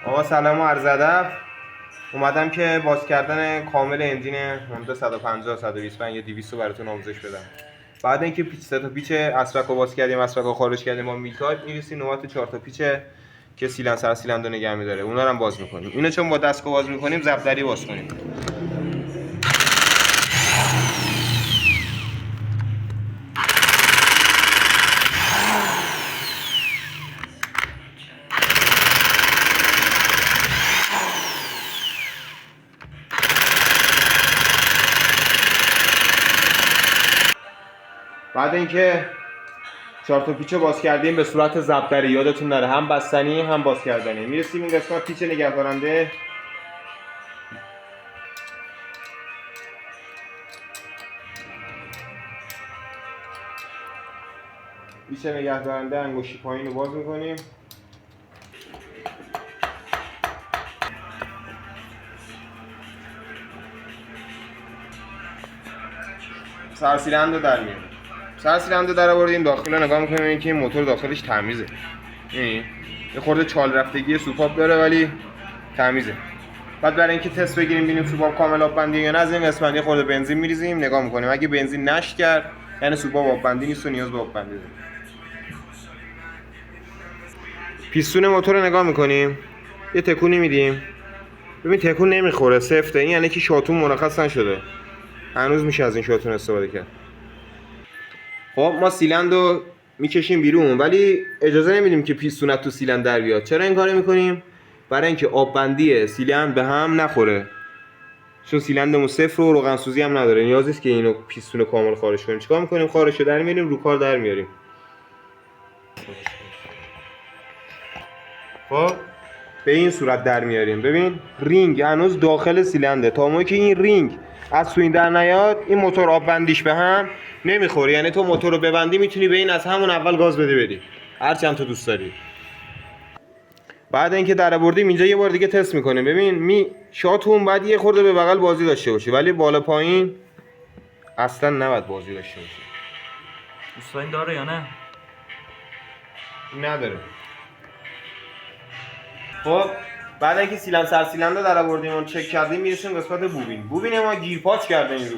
آقا سلام و عرض ادب. اومدم که باز کردن کامل انجین هوندا 150 125 یا 200 رو براتون آموزش بدم. بعد اینکه سه تا پیچ اسرک رو باز کردیم، اسرک رو خارج کردیم با میل میرسیم نوبت 4 تا پیچ که سر سیلندر نگه می‌داره، اونا رو هم باز می‌کنیم. اینو چون با دستگاه باز می‌کنیم ضبطری باز کنیم. بعد اینکه 4 تا پیچ باز کردیم به صورت ضبطری، یادتون نره هم بستنی هم باز کردنی، میرسیم این قسمت پیچ نگهدارنده. پیچ نگهدارنده انگشتی پایین رو باز میکنیم. سر سیلندر در میاریم. سر سیلندر در آوردیم، داخل رو نگاه میکنیم که این موتور داخلش تمیزه. یه خورده چال رفتگی سوپاپ داره ولی تمیزه. بعد برای اینکه تست بگیریم ببینیم سوپاپ کامل آب بندی یا نه، از این قسمت یه خورده بنزین میریزیم، نگاه میکنیم. اگه بنزین نشت کرد یعنی سوپاپ آب بندی نیست و نیاز به آب بندی داره. پیستون موتور رو نگاه میکنیم، یه تکونی میدیم. ببین تکون نمیخوره، سفته. این یعنی که شاتون مرخص نشده. هنوز میشه از این شاتون استفاده کرد. خب ما سیلندر رو میکشیم بیرون ولی اجازه نمیدیم که پیستون تو سیلندر در بیاد. چرا این کارو میکنیم؟ برای اینکه آب بندی سیلندر به هم نخوره. چون سیلندرمون صفر و روغن سوزی هم نداره، نیازی نیست که اینو پیستون کامل خارج کنیم. چیکار میکنیم؟ خارجشو در میاریم، رو کار در میاریم. خب به این صورت در میاریم. ببین رینگ هنوز داخل سیلندر، تا موقعی که این رینگ از تو این در نیاد این موتور آب بندیش به هم نمیخوره. یعنی تو موتور رو ببندی میتونی به این از همون اول گاز بدی هر چند تا دوست داری. بعد اینکه در آوردیم اینجا یه بار دیگه تست میکنیم. ببین شاتون بعد یه خورده به بغل بازی داشته باشه ولی بالا پایین اصلا نباید بازی داشته باشه. دوستان داره یا نه؟ نداره. خب بعد اینکه سر سیلندر در آوردیم و چک کردیم میرسیم قسمت بوبین ما گیرپاچ کرده این رو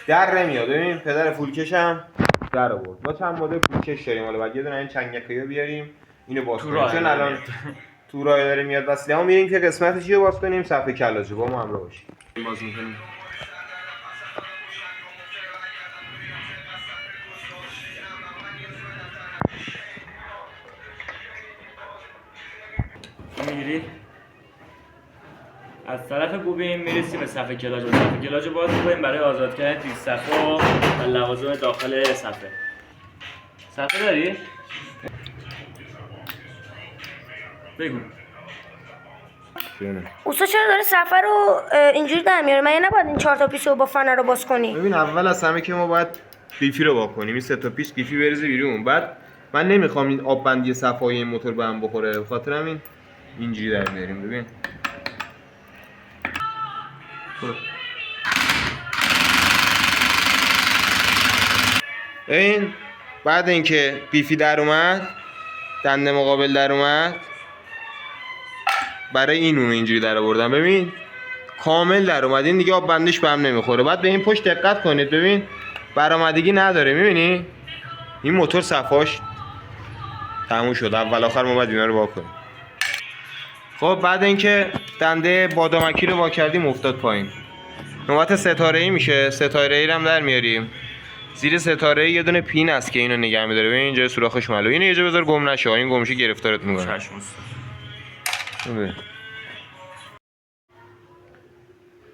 در نمیاد. ببین پدر فولکش هم در آورد. ما چند مدل فولکش داریم، حالا بعد یه دونه این چنگکیو بیاریم اینو باز کنیم چون الان تو راه داره میاد. واسه ما میریم که قسمتش رو باز کنیم. صفحه کلاجو با ما همراه باشید. باز می‌کنیم. میگیری از طرف بوبین میرسی به صفحه کلاج. صفحه کلاج رو باز می‌کنیم برای آزاد کردن پیش صفحه و لوازم داخل صفحه. صفحه داری؟ بگو. اوستا چرا داره صفحه رو اینجوری در میاره؟ من نباید این 4 تا پیچ رو با فنر رو باز کنی؟ ببین اول از همه که ما باید قیفی رو واکنیم. این 3 تا پیچ قیفی بریزه بیرون. بعد من نمیخوام این آب بندی صفحه‌های این موتور به هم بخوره، به خاطر همین اینجوری در میاریم. ببین این بعد اینکه قیفی در اومد، دنده مقابل در اومد، برای این اون اینجوری در آوردم. ببین کامل در اومد. این دیگه آب بندیش به هم نمیخوره. بعد به این پشت دقت کنید. ببین برآمدگی نداره. میبینی این موتور صفاش تموم شد. اول آخر ما باید اینا رو وا کنیم. خب بعد اینکه دنده بادامکی رو وا کردیم افتاد پایین، نوبت ستاره‌ای میشه. ستاره‌ای رو هم در میاریم. زیر ستاره یه دونه پین است که اینو نگه می‌داره. ببین اینجا سوراخش معلومه. اینو یه جا بذار گم نشه. این گم شه گرفتارت می‌کنه. چشم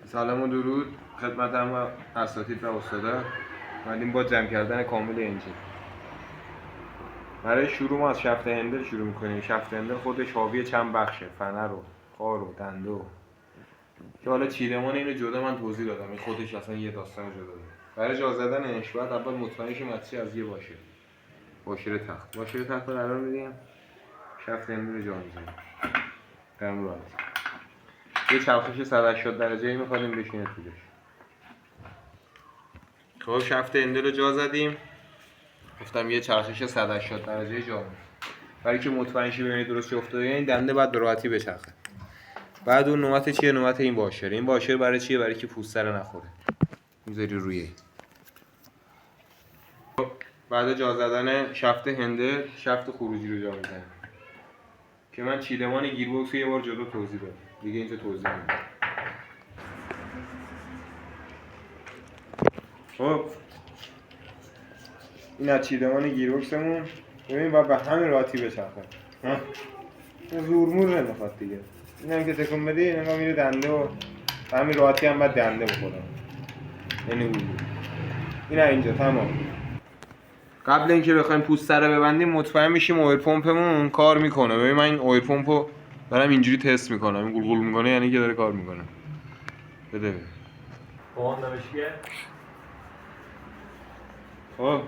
سلام و درود خدمت همه اساتید و استادا. اومدیم با جمع کردن کامل انجین. برای شروع ما از شفت هندل شروع می‌کنیم. شفت هندل خودش حاوی چند بخشه: فنر و خار و دنده و که حالا چیرمان اینو جدا من توضیح دادم. این خودش اصلا یه داستان جدا داره. برای جا زدنش باید اول مطمئن شیم از یه واشر تخت رو قرار میدیم. شفت هندل رو جا می‌ذاریم. قرم راحت. یه چرخش 180 درجه‌ای می‌خوایم بشینه توش. خب شفت هندل رو جا زدیم. گفتم یه چرخش 180 درجه‌ای جا می‌ذاریم. برای که مطمئن شی ببینید درست جا افتاده. این دنده بعد به راحتی بچرخه. بعد اون نوبت چیه؟ نوبت این باشر. این باشر برای چیه؟ برای که پوسته رو نخوره. میذاری روی. بعد جا زدن شفت هنده، شفت خروجی رو جا میزنیم که من چیدمان گیربکس رو یه بار جلو توضیح دادم، دیگه اینجا توضیح نمیدم. خب این از چیدمان گیربکسمون. ببین باید به همین راحتی بچرخه. زورمور نمیخواد دیگه. این هم که تکون بدی این میره دنده و همین راحتی هم باید دنده بخورم. این اینجا تمام. قبل اینکه بخوایم پوسته رو ببندیم مطمئن میشیم اویل پمپمون کار میکنه. ببین من این اویل پمپو دارم اینجوری تست میکنم. این گلگل میکنه یعنی که داره کار میکنه. بده. اون نمیشه. خب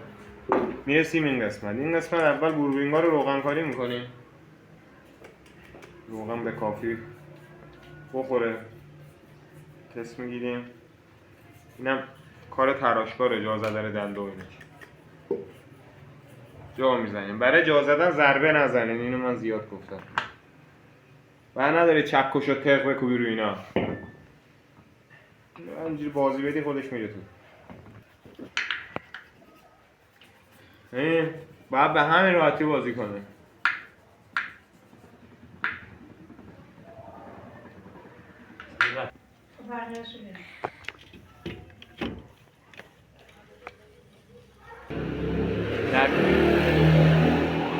میرسیم این قسمت. این قسمت اول بوربینگا رو روغن کاری میکنیم. روغن به کافی بخوره. تست میگیریم. اینم کار تراشکاره، جا زدن دنده و اینش. جا میزنیم. برای جا زدن ضربه نزنین، اینو من زیاد گفتم. بعد نداره چکش و تق بکوبی رو اینا. اینجوری بازی بدی خودش میره تو. باید به همین راحتی بازی کنه.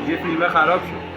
یه فیلم خراب شد.